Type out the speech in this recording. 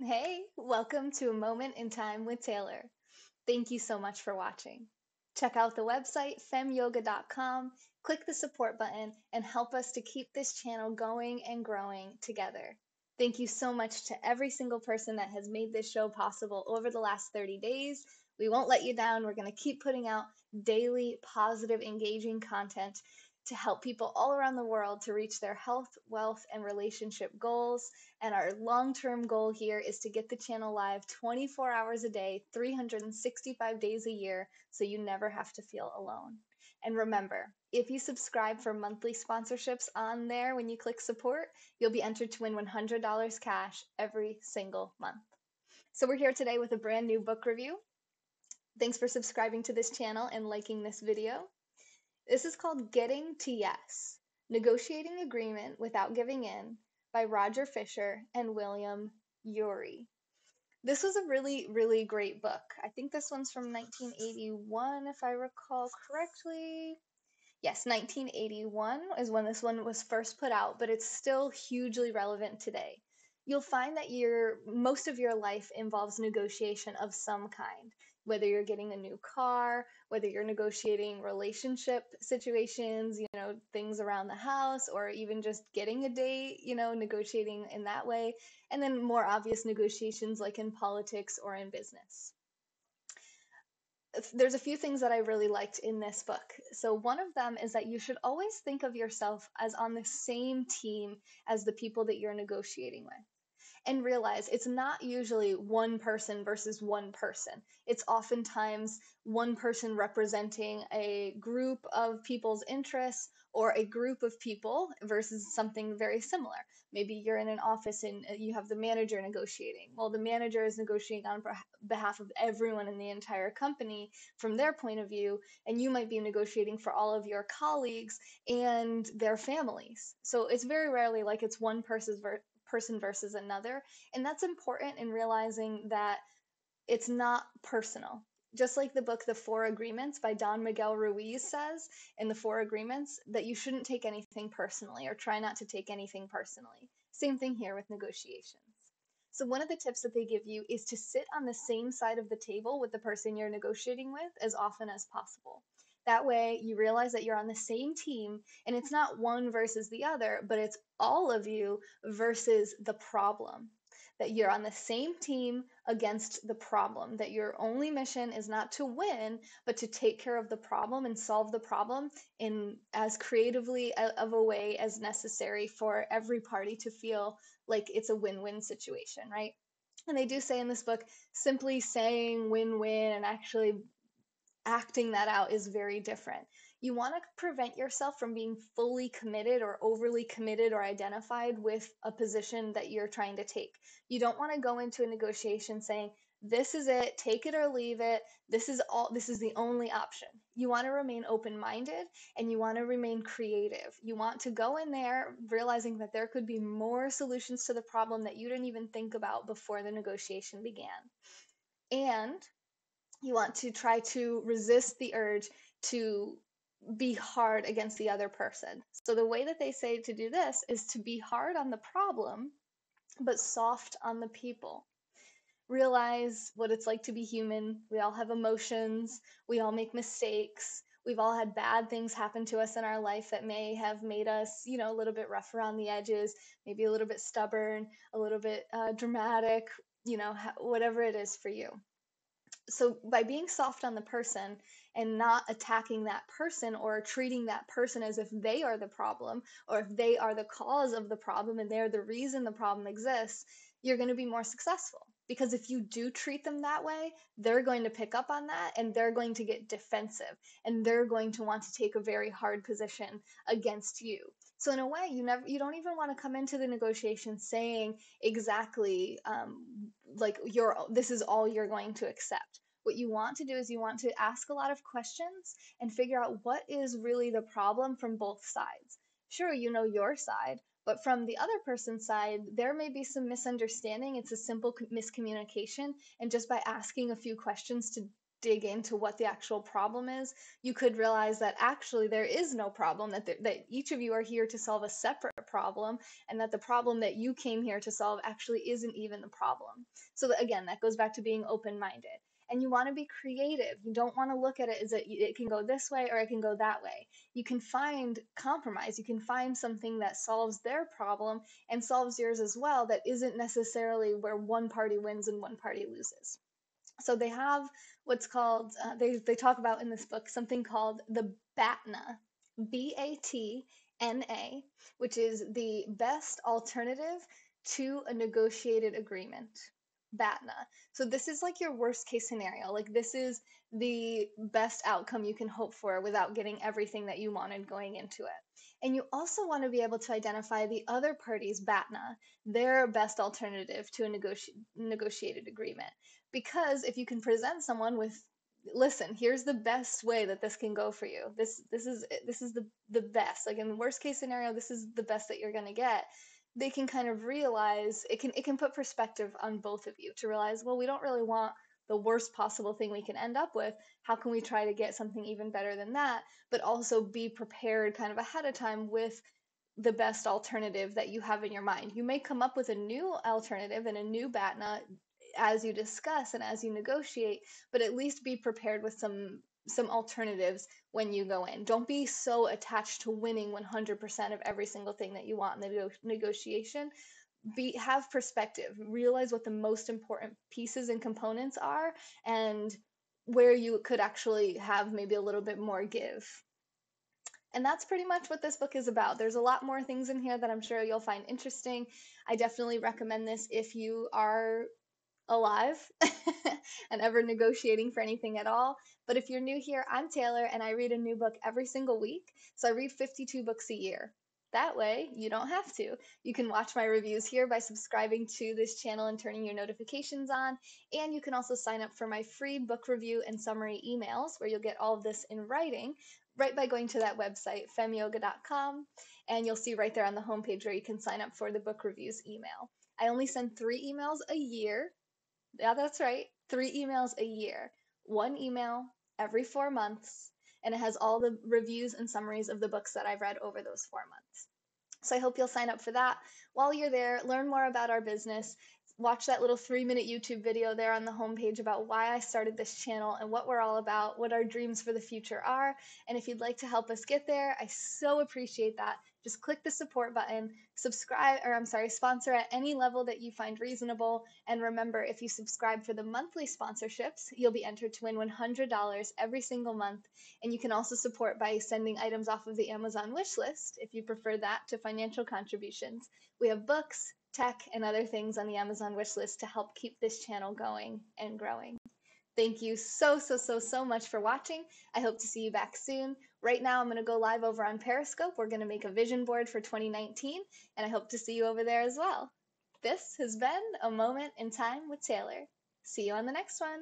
Hey, welcome to A Moment in Time with Taylor. Thank you so much for watching. Check out the website femyoga.com, click the support button, and help us to keep this channel going and growing together. Thank you so much to every single person that has made this show possible over the last 30 days. We won't let you down. We're going to keep putting out daily, positive, engaging content to help people all around the world to reach their health, wealth, and relationship goals. And our long term goal here is to get the channel live 24 hours a day, 365 days a year, so you never have to feel alone. And remember, if you subscribe for monthly sponsorships on there when you click support, you'll be entered to win $100 cash every single month. So we're here today with a brand new book review. Thanks for subscribing to this channel and liking this video. This is called Getting to Yes, Negotiating Agreement Without Giving In by Roger Fisher and William Ury. This was a really, really great book. I think this one's from 1981, if I recall correctly. Yes, 1981 is when this one was first put out, but it's still hugely relevant today. You'll find that most of your life involves negotiation of some kind, whether you're getting a new car, whether you're negotiating relationship situations, things around the house, or even just getting a date, negotiating in that way, and then more obvious negotiations like in politics or in business. There's a few things that I really liked in this book. So, one of them is that you should always think of yourself as on the same team as the people that you're negotiating with. And realize it's not usually one person versus one person. It's oftentimes one person representing a group of people's interests or a group of people versus something very similar. Maybe you're in an office and you have the manager negotiating. Well, the manager is negotiating on behalf of everyone in the entire company from their point of view, and you might be negotiating for all of your colleagues and their families. So it's very rarely like it's one person versus another. And that's important in realizing that it's not personal. Just like the book The Four Agreements by Don Miguel Ruiz says in The Four Agreements, that you shouldn't take anything personally or try not to take anything personally. Same thing here with negotiations. So, one of the tips that they give you is to sit on the same side of the table with the person you're negotiating with as often as possible. That way, you realize that you're on the same team and it's not one versus the other, but it's all of you versus the problem. That you're on the same team against the problem, that your only mission is not to win, but to take care of the problem and solve the problem in as creatively of a way as necessary for every party to feel like it's a win-win situation, right? And they do say in this book, simply saying win-win and actually acting that out is very different. You want to prevent yourself from being fully committed or overly committed or identified with a position that you're trying to take. You don't want to go into a negotiation saying, this is it, take it or leave it. This is the only option. You want to remain open-minded and you want to remain creative. You want to go in there realizing that there could be more solutions to the problem that you didn't even think about before the negotiation began. And you want to try to resist the urge to be hard against the other person. So the way that they say to do this is to be hard on the problem, but soft on the people. Realize what it's like to be human. We all have emotions. We all make mistakes. We've all had bad things happen to us in our life that may have made us, a little bit rough around the edges, maybe a little bit stubborn, a little bit dramatic, whatever it is for you. So by being soft on the person and not attacking that person or treating that person as if they are the problem or if they are the cause of the problem and they're the reason the problem exists, you're going to be more successful. Because if you do treat them that way, they're going to pick up on that and they're going to get defensive and they're going to want to take a very hard position against you. So in a way, you don't even want to come into the negotiation saying exactly like this is all you're going to accept. What you want to do is you want to ask a lot of questions and figure out what is really the problem from both sides. Sure, you know your side, but from the other person's side, there may be some misunderstanding. It's a simple miscommunication. And just by asking a few questions to dig into what the actual problem is, you could realize that actually there is no problem, that each of you are here to solve a separate problem, and that the problem that you came here to solve actually isn't even the problem. So that, again, that goes back to being open-minded. And you want to be creative. You don't want to look at it as it can go this way or it can go that way. You can find compromise. You can find something that solves their problem and solves yours as well, that isn't necessarily where one party wins and one party loses. So they have what's called, they talk about in this book something called the BATNA, BATNA, which is the best alternative to a negotiated agreement. BATNA. So this is like your worst case scenario. Like, this is the best outcome you can hope for without getting everything that you wanted going into it. And you also want to be able to identify the other party's BATNA, their best alternative to a negotiated agreement. Because if you can present someone with, listen, here's the best way that this can go for you. This is the best. Like, in the worst case scenario, this is the best that you're going to get. They can kind of realize, it can put perspective on both of you to realize, well, we don't really want the worst possible thing we can end up with. How can we try to get something even better than that? But also be prepared kind of ahead of time with the best alternative that you have in your mind. You may come up with a new alternative and a new BATNA as you discuss and as you negotiate, but at least be prepared with some alternatives when you go in. Don't be so attached to winning 100% of every single thing that you want in the negotiation. Have perspective. Realize what the most important pieces and components are, and where you could actually have maybe a little bit more give. And that's pretty much what this book is about. There's a lot more things in here that I'm sure you'll find interesting. I definitely recommend this if you are alive and ever negotiating for anything at all. But if you're new here, I'm Taylor, and I read a new book every single week. So I read 52 books a year. That way, you don't have to. You can watch my reviews here by subscribing to this channel and turning your notifications on. And you can also sign up for my free book review and summary emails, where you'll get all of this in writing, right by going to that website, femyoga.com. And you'll see right there on the homepage where you can sign up for the book reviews email. I only send 3 emails a year. Yeah, that's right. 3 emails a year. 1 email every 4 months, and it has all the reviews and summaries of the books that I've read over those 4 months. So I hope you'll sign up for that. While you're there, learn more about our business. Watch that little 3-minute YouTube video there on the homepage about why I started this channel and what we're all about, what our dreams for the future are. And if you'd like to help us get there, I so appreciate that. Just click the support button, sponsor at any level that you find reasonable. And remember, if you subscribe for the monthly sponsorships, you'll be entered to win $100 every single month. And you can also support by sending items off of the Amazon wish list, if you prefer that to financial contributions. We have books, tech, and other things on the Amazon wish list to help keep this channel going and growing. Thank you so much for watching. I hope to see you back soon. Right now, I'm going to go live over on Periscope. We're going to make a vision board for 2019, and I hope to see you over there as well. This has been A Moment in Time with Taylor. See you on the next one.